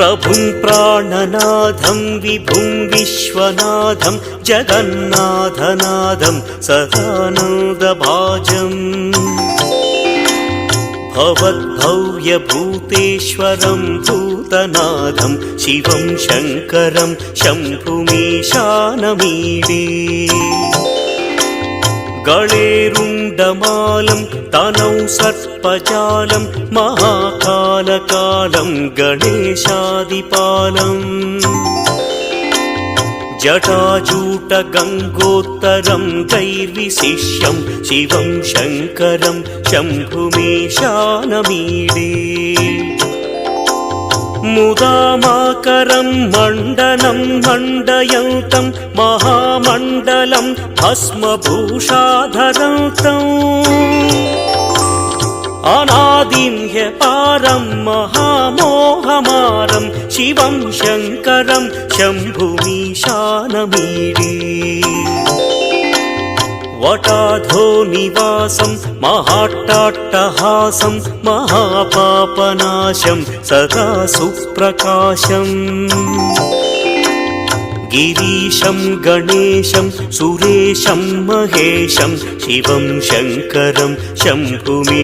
प्रभुं प्राणनाथं विभुं विश्वनाथं जगन्नाथनाथं सदानन्दभाजम् भवद्भव्यभूतेश्वरं भूतनाथं शिवं शङ्करं शम्भुमीशानमीडे गळेरुण्डमालं तनौ सर्पजालं महाकालकालं गणेशादिपालम् जटाजूटगङ्गोत्तरं गैर्विशिष्यं शिवं शङ्करं शम्भुमीशानमीडे मुदामाकरं मण्डनं मण्डयन्तं महामण्डलं भस्मभूषाधरन्तम् अनादिं ह्यपारं महामोहमारं शिवं शङ्करं शम्भुमीशानमीडे वटाधो निवासं महाट्टाट्टहासं महापापनाशं सदा सुप्रकाशम् गिरीशं गणेशं सुरेशं महेशं शिवं शङ्करं शम्भुमी